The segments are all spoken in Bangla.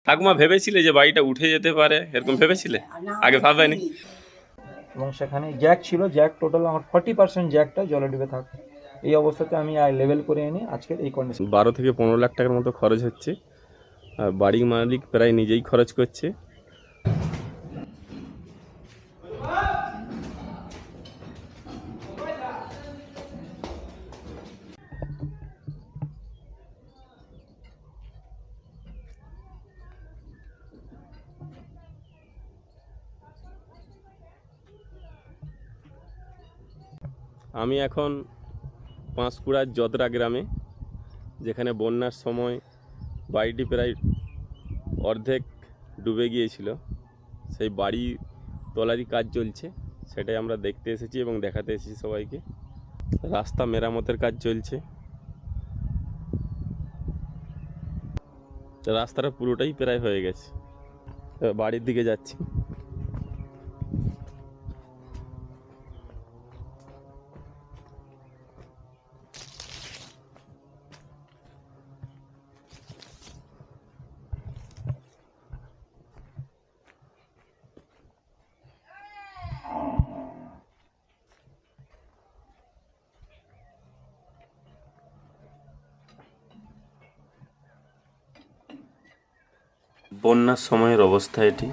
ঠাকুমা ভেবেছিলে যে বাড়িটা উঠে যেতে পারে, এরকম ভেবেছিলে? আগে ভাবেনি? এবং সেখানে জ্যাক ছিল, জ্যাক টোটাল আমার 40% জ্যাকটা জলে ডুবে থাকে। এই অবস্থাতে আমি লেভেল করে এনে আজকের এই কন্ডিশন। 12 থেকে 15 লাখ টাকার মতো খরচ হচ্ছে, আর বাড়ির মালিক প্রায় নিজেই খরচ করছে। আমি এখন পাঁশকুড়ার জদরা গ্রামে, যেখানে বন্যার সময় বাড়িটি প্রায় অর্ধেক ডুবে গিয়েছিল। সেই বাড়ি তোলারই কাজ চলছে, সেটাই আমরা দেখতে এসেছি এবং দেখাতে এসেছি সবাইকে। রাস্তা মেরামতের কাজ চলছে, রাস্তাটা পুরোটাই প্রায় হয়ে গেছে। এবার বাড়ির দিকে যাচ্ছি। বন্যার সময়ের অবস্থা এটি।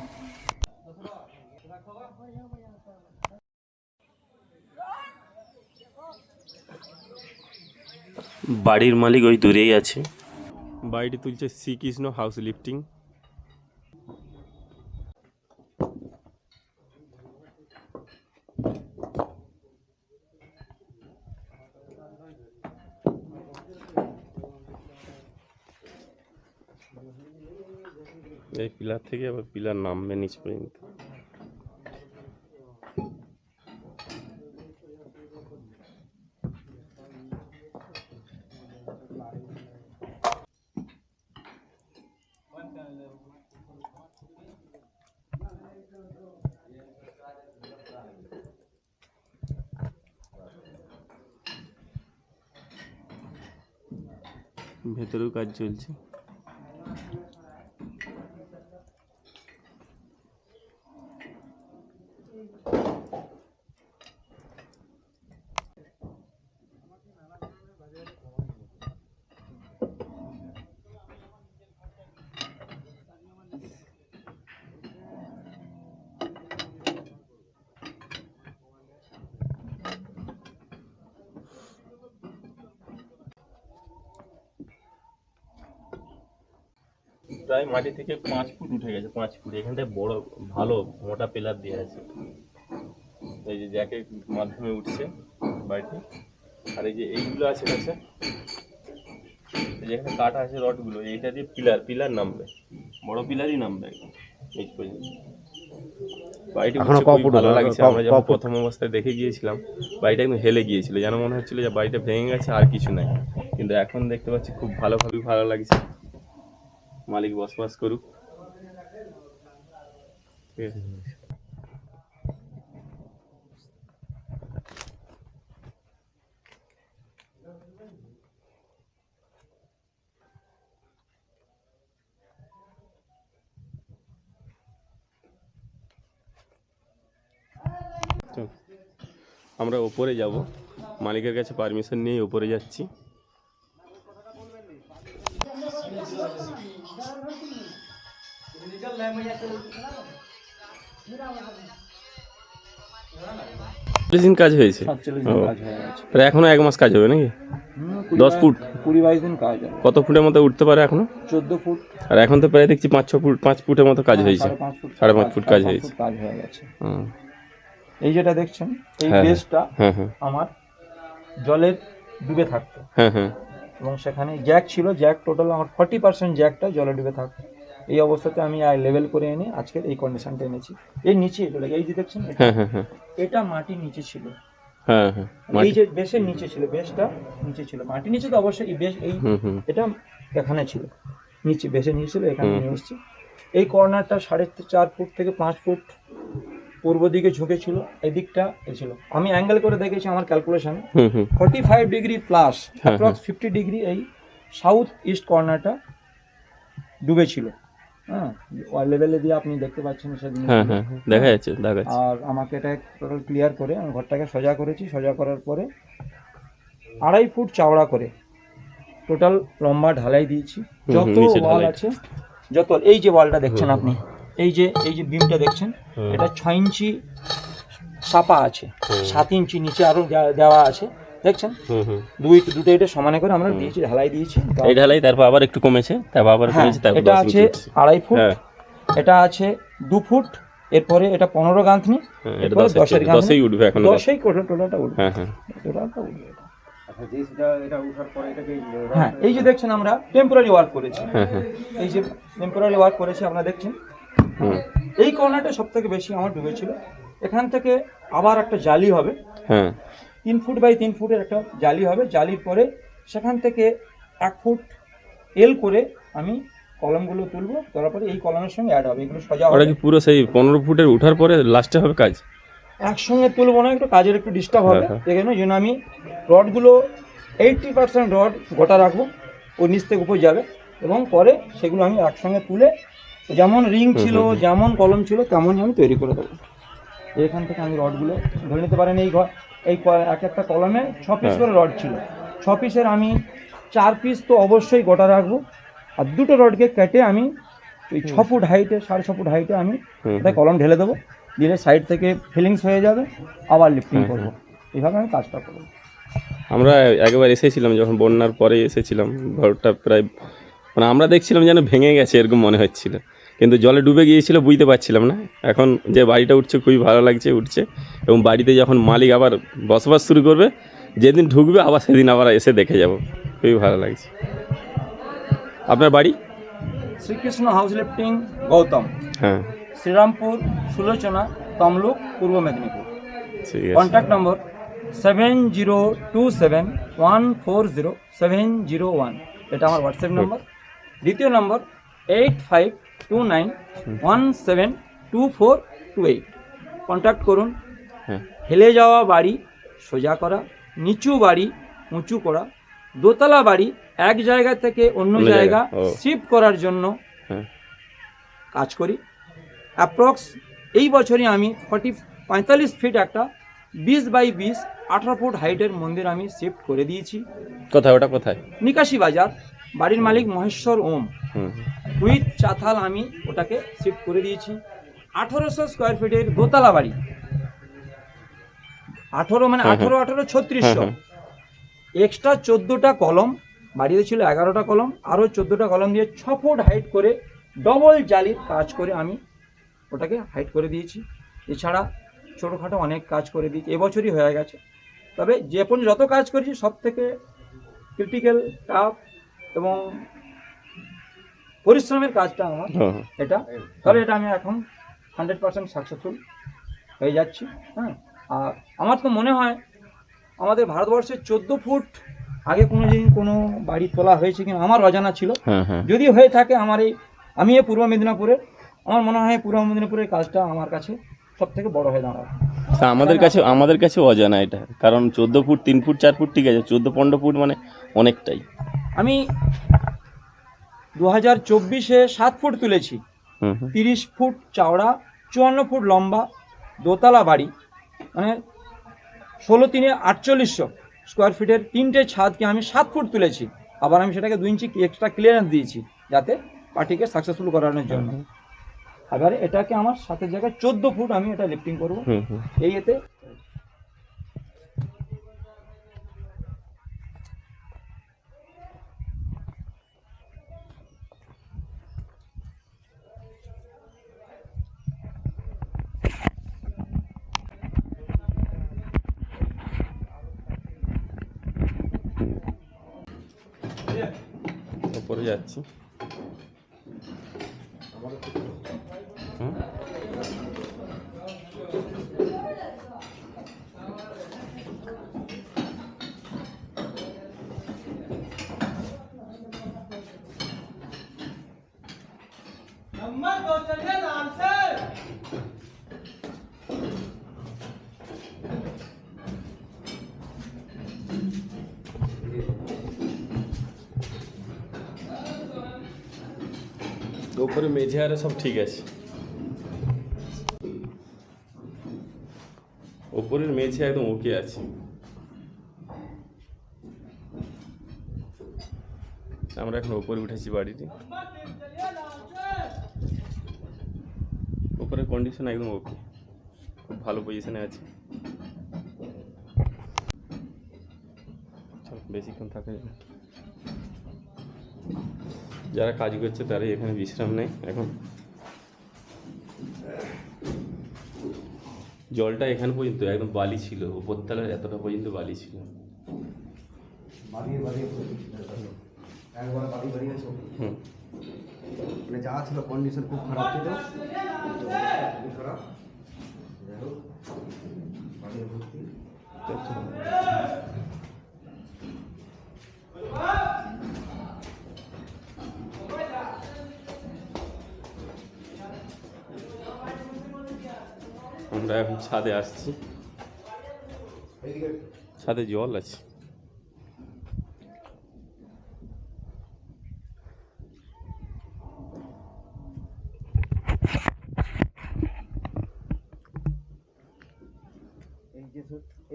বাড়ির মালিক ওই দূরেই আছে। বাড়িটি তুলছে শ্রীকৃষ্ণ হাউস লিফটিং। এই পিলার থেকে আবার পিলার নামবে নিচ পর্যন্ত। ভেতরেও কাজ চলছে। প্রায় মাটি থেকে 5 ফুট উঠে গেছে, 5 ফুট। এখানটায় বড় ভালো মোটা পিলার দেওয়া আছে, এই যে জ্যাকের মাধ্যমে উঠছে বাড়িটি। আর এই যে এইগুলো আছে কাছে, যেখানে কাটা আছে রডগুলো, এইটা দিয়ে পিলার পিলার নামবে, বড় পিলারই নামবে একদম নিচ পর্যন্ত। বাড়িটি উঠছে, খুবই ভালো লাগছে। আমরা যখন প্রথম অবস্থায় দেখে গিয়েছিলাম, বাড়িটা একদম হেলে গিয়েছিল, যেন মনে হচ্ছিল যে বাড়িটা ভেঙে গেছে আর কিছু নাই। কিন্তু এখন দেখতে পাচ্ছি খুব ভালোভাবেই ভালো লাগছে। মালিক বসবাস করুক। ঠিক আছে। আমরা ওপরে যাব, মালিকের কাছে পারমিশন নিয়ে ওপরে যাচ্ছি। দিন কাজ হয়েছে, প্রায় এখনো 1 মাস কাজ হবে নাকি? 10 ফুট 20-22 দিন কাজ হবে। কত ফুটের মতো উঠতে পারে এখনো? 14 ফুট। আর এখন তো প্রায় দেখছি 5-6 ফুট, 5 ফুটের মতো কাজ হয়েছে। 5.5 ফুট কাজ হয়েছে। কাজ হয়ে গেছে। এই যেটা দেখছেন, এই বেসটা আমার জলের ডুবে থাকতো। এবং সেখানে জ্যাক ছিল, জ্যাক টোটাল আমার 40% জ্যাকটা জলে ডুবে থাকতো। এই অবস্থাতে আমি লেভেল করে এনে আজকের এই কন্ডিশনটা এনেছি। এই নিচে চলে এই যে দেখছেন, এটা মাটির নিচে ছিল। এই যে বেসের নিচে ছিল, বেসটা নিচে ছিল, মাটির নিচে তো অবশ্যই। এই বেস এই এটা এখানে ছিল, নিচে বেসের নিচে ছিল, এখানে নিয়ে এসেছি। এই কর্নারটা 4.5 ফুট থেকে 5 ফুট পূর্ব দিকে ঝুঁকেছিল, এই দিকটা ছিল। আমি অ্যাঙ্গেল করে দেখেছি, আমার calculation 45 degree plus approx 50 degree এই সাউথ ইস্ট কর্নারটা ডুবেছিল। হ্যাঁ লেভেলে দিয়ে আপনি দেখতে পাচ্ছেন সেদিন। হ্যাঁ হ্যাঁ দেখা যাচ্ছে দেখা যাচ্ছে। আর আমাকে এটা টোটাল ক্লিয়ার করে আমি ঘরটাকে সোজা করেছি। সোজা করার পরে 2.5 ফুট চওড়া করে টোটাল লম্বা ঢালাই দিয়েছি। যত নিচে ওয়াল ঢালাই। আছে, যত এই যে ওয়ালটা দেখছেন আপনি, এই যে বিমটা দেখছেন, এটা 6 ইঞ্চি চাপা আছে, 7 ইঞ্চি নিচে আরো দেওয়া আছে, দেখছেন। দুটো এটা সমানে করে আমরা দিয়েছি, ঢালাই দিয়েছি। এই ঢালাই তারপর আবার একটু কমেছে, তারপর আবার কমেছে, তারপর এটা 10 আছে ইঞ্চি উঠছে। 2.5 ফুট, হ্যাঁ এটা আছে 2 ফুট, এরপরে এটা 15 গাঁথনি, এটা এরপরে 10-এর 10 গাঁথনি, উঠবে এখন। 10ই টোটালটা উঠবে। হ্যাঁ হ্যাঁ টোটালটা উঠবে। হ্যাঁ এই যে দেখছেন আমরা টেম্পোরারি ওয়ার্ক করেছি। হ্যাঁ হ্যাঁ এই যে টেম্পোরারি ওয়ার্ক করেছি আপনারা দেখছেন। এই কর্নারটা সব থেকে বেশি আমার ডুবেছিল। এখান থেকে আবার একটা জালি হবে, হ্যাঁ 3 ফুট বাই 3 ফুটের একটা জালি হবে। জালির পরে সেখান থেকে 1 ফুট এল করে আমি কলমগুলো তুলবো, তোলার পরে এই কলমের সঙ্গে অ্যাড হবে, এগুলো সোজা ওটা হবে। কি পুরো সেই 15 ফুটের উঠার পরে লাস্টে হবে কাজ? একসঙ্গে তুলবো না, একটু কাজের একটু ডিস্টার্ব হবে, এই জন্য আমি রডগুলো 80% রড গোটা রাখবো, ওই নিচ থেকে উপর যাবে, এবং পরে সেগুলো আমি একসঙ্গে তুলে যেমন রিং ছিল, যেমন কলম ছিল তেমনই আমি তৈরি করে দেবো। এখান থেকে আমি রডগুলো ধরে নিতে পারেন। এই এক একটা কলমে 6 পিস করে রড ছিল, 6 পিসের আমি 4 পিস তো অবশ্যই গোটা রাখবো, আর দুটো রডকে কেটে আমি ওই 6 ফুট হাইটে, 6.5 ফুট হাইটে আমি ওটা কলম ঢেলে দেবো, দিলে সাইড থেকে ফিলিংস হয়ে যাবে, আবার লিফটিং করবো। এইভাবে আমি কাজটা করবো। আমরা একবার এসেছিলাম, যখন বন্যার পরে এসেছিলাম, ঘরটা প্রায় মানে আমরা দেখছিলাম যেন ভেঙে গেছে এরকম মনে হচ্ছিল, কিন্তু জলে ডুবে গিয়েছিল, বুঝতে পারছিলাম না। এখন যে বাড়িটা উঠছে খুবই ভালো লাগছে, উঠছে। এবং বাড়িতে যখন মালিক আবার বসবাস শুরু করবে, যেদিন ঢুকবে আবার সেদিন আবার এসে দেখে যাব, খুবই ভালো লাগছে। আপনার বাড়ি? শ্রীকৃষ্ণ হাউস লিফটিং, গৌতম, হ্যাঁ শ্রীরামপুর, সুলোচনা, তমলুক, পূর্ব মেদিনীপুর। ঠিক আছে। কন্ট্যাক্ট নম্বর 7027140701, এটা আমার হোয়াটসঅ্যাপ নম্বর। দ্বিতীয় নম্বর 8529172428। কন্ট্যাক্ট করুন। হ্যাঁ হেলে যাওয়া বাড়ি সোজা করা, নিচু বাড়ি উঁচু করা, দোতলা বাড়ি এক জায়গা থেকে অন্য জায়গা শিফট করার জন্য কাজ করি। অ্যাপ্রক্স এই বছরই আমি 45 ফিট একটা 20 বাই 20 18 ফুট হাইটের মন্দির আমি শিফট করে দিয়েছি। কোথায় ওটা, কোথায়? নিকাশি বাজার। বাড়ির মালিক মহেশ্বর ওম, উইথ চাতাল আমি ওটাকে শিফট করে দিয়েছি। 1800 স্কোয়ার ফিটের দোতলা বাড়ি, 18 মানে 18 3600, এক্সট্রা 14টা কলম, বাড়িতে ছিল 11টা কলম, আরও 14টা কলম দিয়ে 6 ফুট হাইট করে ডবল জালির কাজ করে আমি ওটাকে হাইট করে দিয়েছি। এছাড়া ছোটোখাটো অনেক কাজ করে দিয়েছি, এবছরই হয়ে গেছে। তবে যত কাজ করেছি সব থেকে ক্রিটিক্যাল, টাফ এবং পরিশ্রমের কাজটা আমার এটা। তবে এটা আমি এখন 100% সাকসেসফুল হয়ে যাচ্ছি। হ্যাঁ, আর আমার তো মনে হয় আমাদের ভারতবর্ষে 14 ফুট আগে কোনো বাড়ি তোলা হয়েছে কিনা আমার অজানা ছিল। যদি হয়ে থাকে আমি এই পূর্ব মেদিনীপুরের, আমার মনে হয় পূর্ব মেদিনীপুরের কাজটা আমার কাছে সব থেকে বড় হয়ে দাঁড়াবে। আমাদের কাছে অজানা এটা, কারণ 14 ফুট 3 ফুট 4 ফুট ঠিক আছে, 14-15 ফুট মানে অনেকটাই। আমি 2024-এ 7 ফুট তুলেছি, 30 ফুট চওড়া, 54 ফুট লম্বা দোতলা বাড়ি, মানে 16×3=4800 স্কোয়ার ফিটের 3টে ছাদকে আমি 7 ফুট তুলেছি। আবার আমি সেটাকে 2 ইঞ্চি এক্সট্রা ক্লিয়ারেন্স দিয়েছি যাতে পার্টিকে সাকসেসফুল করানোর জন্য। এবার এটাকে আমার 7-এর জায়গায় 14 ফুট আমি এটা লিফটিং করবো। এই এতে উপরে যাচ্ছি। উপরে মেঝে আরে সব ঠিক আছে, ওপরের মেঝে একদম ওকে আছে। আমরা এখন ওপরে উঠেছি বাড়িতে, ওপরের কন্ডিশন একদম ওকে, খুব ভালো পজিশনে আছে। চল, বেশিক্ষণ থাকা যাবে না। যারা কাজ করছে তারাই এখানে বিশ্রাম নেয় এখন। জলটা এখানে পর্যন্ত একদম বালি ছিল, উপরতলার এতটা পর্যন্ত বালি ছিল। হুম, মানে যা ছিল কন্ডিশন খুব খারাপ ছিল, খুবই খারাপ। যাই হোক, বাড়ির ভর্তি। আমরা এখন ছাদে আসছি, এইদিকে ছাদে জল আছে।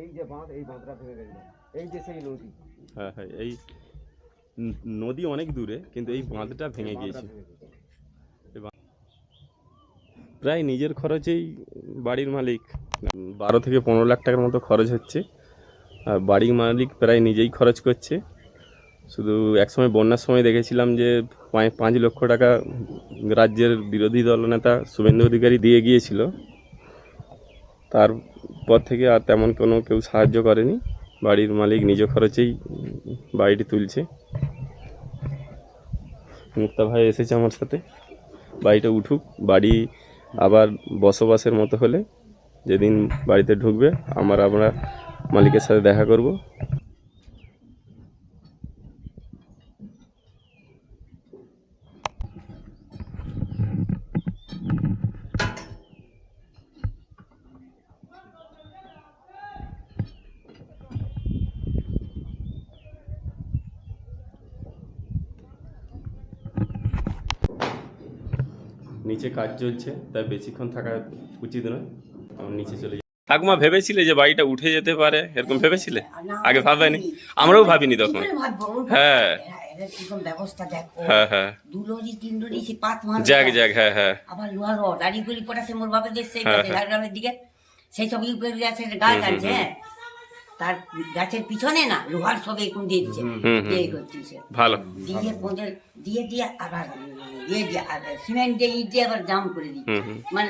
এই যে বাঁধ, এই বাঁধটা ভেঙে গেছিল, এই যে সেই নদী। হ্যাঁ হ্যাঁ, এই নদী অনেক দূরে, কিন্তু এই বাঁধটা ভেঙে গিয়েছে। প্রায় নিজের খরচেই বাড়ির মালিক 12 থেকে 15 লাখ টাকার মতো খরচ হচ্ছে, আর বাড়ির মালিক প্রায় নিজেই খরচ করছে। শুধু একসময় বন্যার সময় দেখেছিলাম যে 5 লক্ষ টাকা রাজ্যের বিরোধী দলনেতা শুভেন্দু অধিকারী দিয়ে গিয়েছিল, তারপর থেকে আর তেমন কোনো কেউ সাহায্য করেনি। বাড়ির মালিক নিজ খরচেই বাড়িটি তুলছে। মুক্তা ভাই এসেছে আমার সাথে, বাড়িটা উঠুক, বাড়ি আবার বসবাসের মতো হলে যেদিন বাড়িতে ঢুকবে আমরা মালিকের সাথে দেখা করব। নিচে কাজ চলছে, তাই বেশিক্ষণ থাকা উচিত নয়, আমার নিচে চলে যাই। ঠাকুমা, ভেবেছিলে যে বাড়িটা উঠে যেতে পারে, এরকম ভেবেছিলে? আগে ভাবেনি, আমরাও ভাবিনি তখন। হ্যাঁ ব্যবস্থা দেখো, হ্যাঁ হ্যাঁ, 2 লরি 3 লরি সে পাত মার যাক যাক, হ্যাঁ হ্যাঁ আবার লোহার রড আড়ি করে পড়াছে মোর বাপের দেশ সেই হ্যাঁ, গাছে ঝাড়গ্রামের দিকে, সেই সব ইউপের গাছের গাছ আছে, হ্যাঁ তার গাছের পিছনে না লোহার সব এরকম দিয়ে দিচ্ছে, দিয়ে করছে ভালো। দিয়ে পৌঁছে দিয়ে আবার দিয়ে আর সিমেন্ট দিয়ে ইট দিয়ে আবার জাম করে দিচ্ছে, মানে